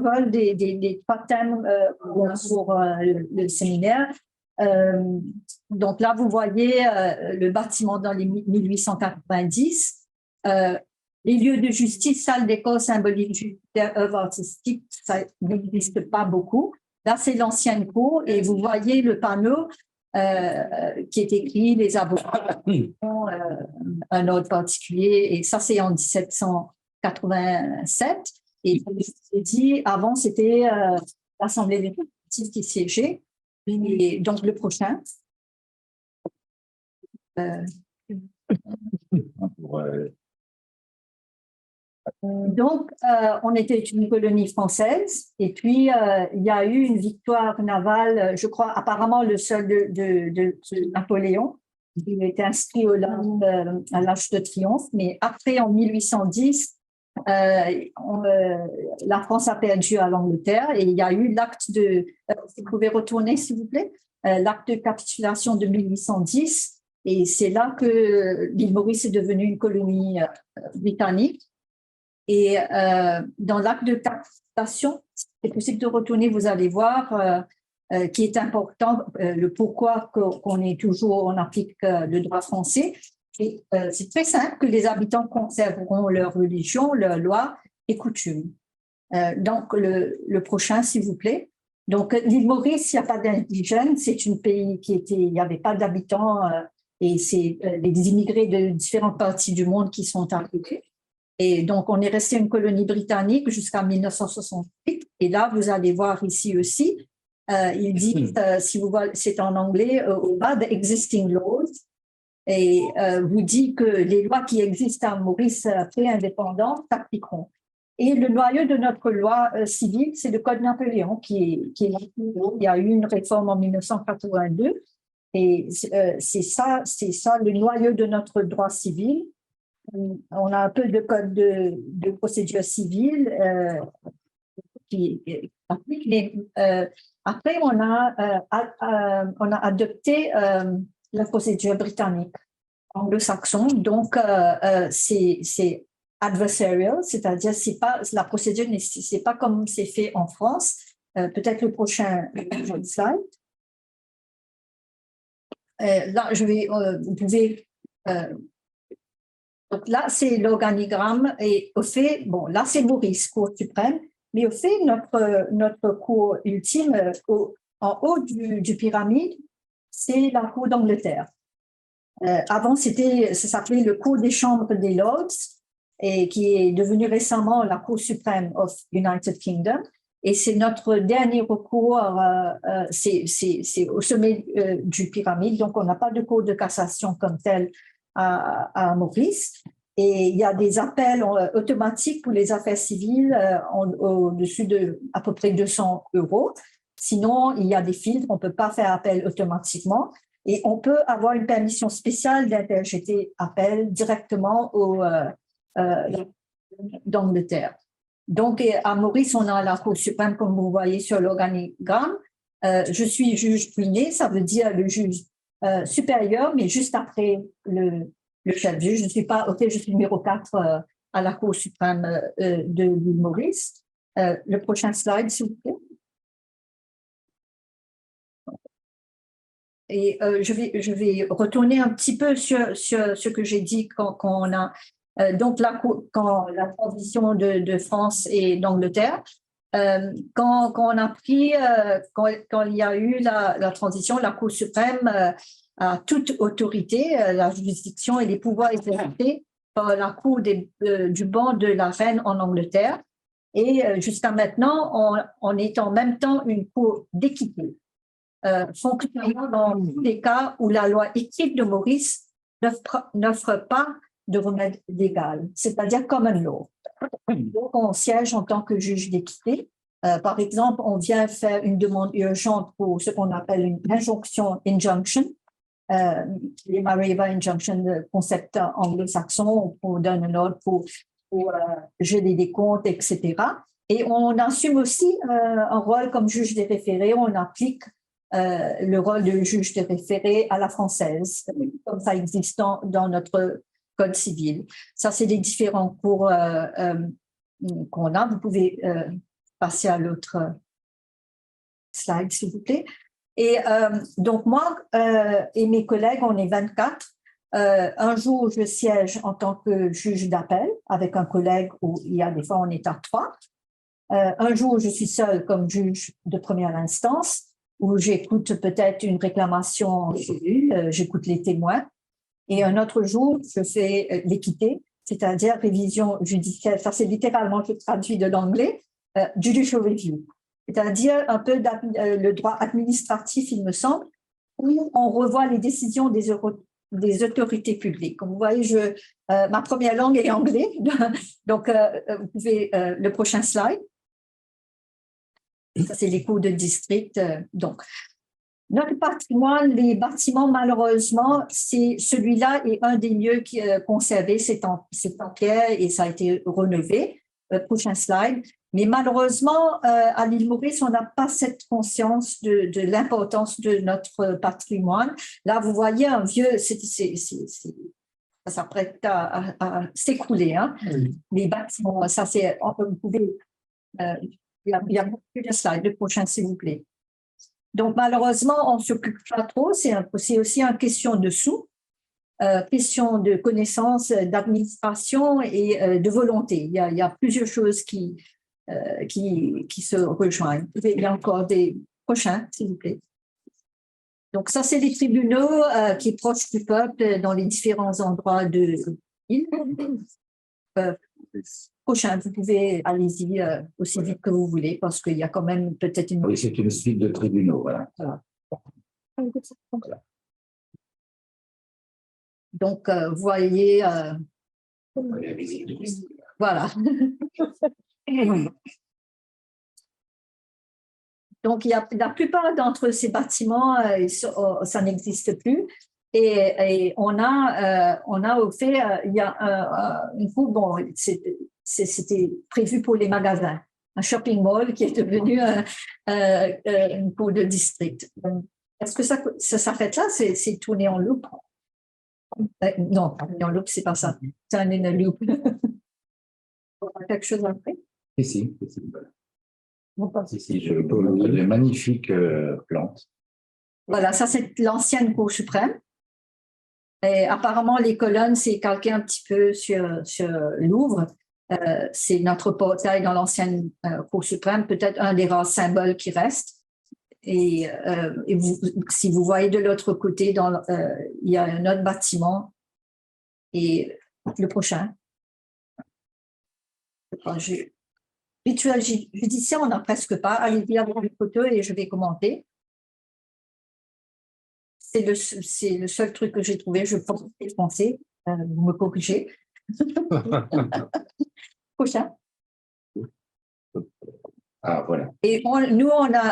survol des trois thèmes pour le séminaire. Donc là, vous voyez le bâtiment dans les 1890. Les lieux de justice, salle d'école, symbolique judiciaire, œuvre artistique, ça n'existe pas beaucoup. Là, c'est l'ancienne cour et vous voyez le panneau qui est écrit « Les avocats ont un ordre particulier » et ça, c'est en 1787. Et comme je vous ai dit, avant, c'était l'Assemblée législative qui siégeait. Et donc, le prochain. Donc, on était une colonie française et puis il y a eu une victoire navale, je crois apparemment le seul de Napoléon. Il était inscrit à l'Arc de Triomphe, mais après en 1810, la France a perdu à l'Angleterre et il y a eu l'acte de, vous pouvez retourner s'il vous plaît, l'acte de capitulation de 1810 et c'est là que l'île Maurice est devenue une colonie britannique. Et dans l'acte de capitulation, c'est possible de retourner, vous allez voir, qui est important, le pourquoi qu'on est toujours, on applique le droit français. Et c'est très simple que les habitants conserveront leur religion, leurs lois et coutumes. Donc, le prochain, s'il vous plaît. Donc, l'île Maurice, il n'y a pas d'indigènes, c'est un pays il n'y avait pas d'habitants et c'est les immigrés de différentes parties du monde qui sont arrivés. Et donc, on est resté une colonie britannique jusqu'à 1968. Et là, vous allez voir ici aussi, il dit, si vous voyez, c'est en anglais, au bas, the existing laws. Et vous dit que les lois qui existent à Maurice pré-indépendants s'appliqueront. Et le noyau de notre loi civile, c'est le Code Napoléon qui est il y a eu une réforme en 1982. Et c'est ça le noyau de notre droit civil. On a un peu de code de procédure civile qui applique, mais après on a adopté la procédure britannique anglo-saxon, donc c'est adversarial, c'est-à-dire la procédure c'est pas comme c'est fait en France. Peut-être le prochain slide. Là, vous pouvez donc là, c'est l'organigramme et au fait, bon, là, c'est Maurice, Cour suprême, mais au fait, notre cour ultime, en haut du pyramide, c'est la Cour d'Angleterre. Avant, ça s'appelait le Cour des chambres des Lords et qui est devenu récemment la Cour suprême of United Kingdom. Et c'est notre dernier recours, c'est au sommet du pyramide, donc on n'a pas de cour de cassation comme tel à Maurice. Et il y a des appels automatiques pour les affaires civiles au-dessus de à peu près 200 €. Sinon, il y a des filtres, on ne peut pas faire appel automatiquement. Et on peut avoir une permission spéciale d'interjeter appel directement d'Angleterre. Donc, à Maurice, on a la Cour suprême, comme vous voyez sur l'organigramme. Je suis juge privé, ça veut dire le juge supérieur, mais juste après le chef juge. Je ne suis pas, je suis numéro 4 à la Cour suprême de l'île Maurice. Le prochain slide, s'il vous plaît. Et je vais retourner un petit peu sur ce que j'ai dit quand on a donc quand la transition de France et d'Angleterre. Quand on a pris, quand il y a eu la transition, la Cour suprême a toute autorité, la juridiction et les pouvoirs exercés par la Cour du banc de la reine en Angleterre. Et jusqu'à maintenant, on est en même temps une cour d'équité. Fonctionnant dans les cas où la loi éthique de Maurice n'offre pas de remède légal, c'est-à-dire common law. Donc, on siège en tant que juge d'équité. Par exemple, on vient faire une demande urgente pour ce qu'on appelle une injonction, les Mareva Injunction, le concept anglo-saxon, on donne un ordre pour geler des comptes, etc. Et on assume aussi un rôle comme juge des référés, on applique le rôle de juge de référé à la française, comme ça existe dans notre code civil. Ça, c'est les différents cours qu'on a. Vous pouvez passer à l'autre slide, s'il vous plaît. Et donc, moi et mes collègues, on est 24. Un jour, je siège en tant que juge d'appel avec un collègue où il y a des fois, on est à 3. Un jour, je suis seule comme juge de première instance où j'écoute peut-être une réclamation en cellule, j'écoute les témoins. Et un autre jour, je fais l'équité, c'est-à-dire révision judiciaire. Ça, c'est littéralement, je traduis de l'anglais, judicial review. C'est-à-dire un peu le droit administratif, il me semble, où on revoit les décisions des autorités publiques. Comme vous voyez, ma première langue est anglais, donc vous pouvez, le prochain slide. Ça, c'est les cours de district. Donc, notre patrimoine, les bâtiments, malheureusement, celui-là est un des mieux conservés, c'est en pierre et ça a été rénové. Prochain slide. Mais malheureusement, à l'île Maurice, on n'a pas cette conscience de l'importance de notre patrimoine. Là, vous voyez un vieux, ça s'apprête à s'écrouler. Hein? Oui. Les bâtiments, ça c'est, vous pouvez, il y a beaucoup de slides. Le prochain, s'il vous plaît. Donc, malheureusement, on ne s'occupe pas trop. C'est aussi une question de sous, question de connaissances, d'administration et de volonté. Il y a plusieurs choses qui se rejoignent. Il y a encore des prochains, s'il vous plaît. Donc, ça, c'est les tribunaux qui est proche du peuple dans les différents endroits de l'île. Prochain, vous pouvez, allez-y aussi vite que vous voulez, parce qu'il y a quand même peut-être une... Oui, c'est une suite de tribunaux, voilà. Donc, vous voyez... voilà. Donc, la plupart d'entre ces bâtiments, ça n'existe plus. Et on a offert, il y a une cour, bon, c'était prévu pour les magasins, un shopping mall qui est devenu une cour de district. Est-ce que ça s'arrête là? C'est tourné en loupe? Non, tourné en loupe, c'est pas ça. C'est un loop. Quelque chose après? Si. Si, je peux vous montrer de magnifiques plantes. Voilà, ça c'est l'ancienne Cour suprême. Et apparemment, les colonnes, c'est calqué un petit peu sur Louvre. C'est notre portail dans l'ancienne Cour suprême, peut-être un des rares symboles qui reste. Et si vous voyez de l'autre côté, il y a un autre bâtiment. Et le prochain. Rituel judiciaire, on n'a presque pas. Allez-y avec les photos et je vais commenter. C'est le seul truc que j'ai trouvé. Je pensais, vous me corrigez. Prochain. Ah, voilà. Et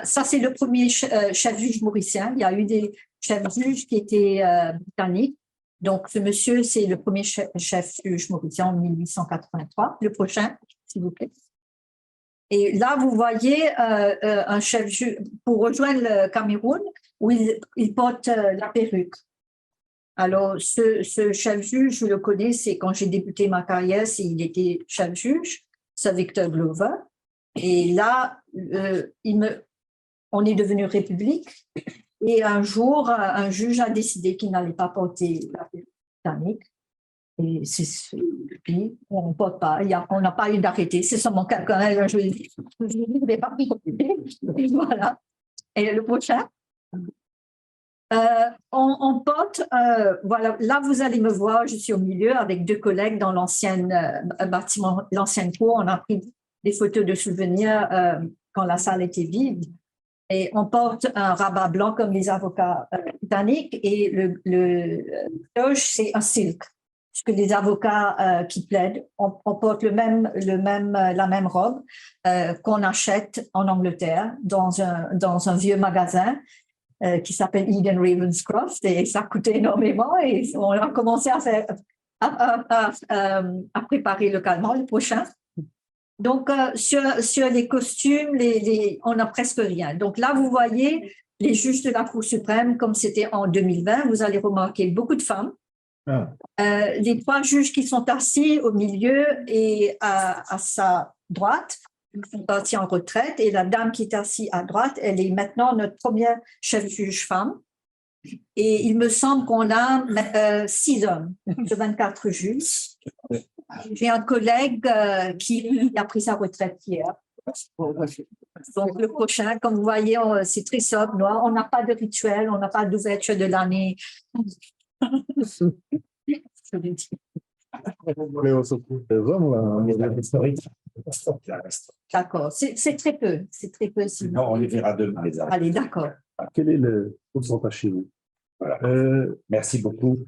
ça c'est le premier chef-juge mauricien. Il y a eu des chefs-juges qui étaient britanniques. Donc, ce monsieur, c'est le premier chef-juge mauricien en 1883. Le prochain, s'il vous plaît. Et là, vous voyez un chef-juge pour rejoindre le Cameroun où il porte la perruque. Alors, ce chef-juge, je le connais, c'est quand j'ai débuté ma carrière, il était chef-juge, c'est Victor Glover. Et là, on est devenu république. Et un jour, un juge a décidé qu'il n'allait pas porter la perruque britannique. Et puis, on ne porte pas, on n'a pas eu d'arrêté, c'est seulement quelqu'un, je ne vais pas et voilà. Et le prochain, on porte, voilà, là vous allez me voir, je suis au milieu avec deux collègues dans l'ancienne bâtiment, l'ancienne cour, on a pris des photos de souvenirs quand la salle était vide. Et on porte un rabat blanc comme les avocats britanniques et le toge, c'est un silk. Parce que les avocats qui plaident, on porte la même robe qu'on achète en Angleterre dans un vieux magasin qui s'appelle Eden Ravenscroft et ça coûtait énormément et on a commencé à préparer localement le prochain. Donc, sur les costumes, on n'a presque rien. Donc là, vous voyez les juges de la Cour suprême, comme c'était en 2020, vous allez remarquer beaucoup de femmes. Ah. Les trois juges qui sont assis au milieu et à sa droite, Ils sont partis en retraite et la dame qui est assise à droite, elle est maintenant notre première chef juge femme. Et il me semble qu'on a 6 hommes de 24 juges. J'ai un collègue qui a pris sa retraite hier. Donc, le prochain, comme vous voyez, c'est très sobre. On n'a pas de rituel, on n'a pas d'ouverture de l'année. D'accord, c'est très peu. C'est très peu. Non, on les verra demain, les arrêts. Allez, d'accord. Quel est le pourcentage chez vous? Voilà. Merci beaucoup.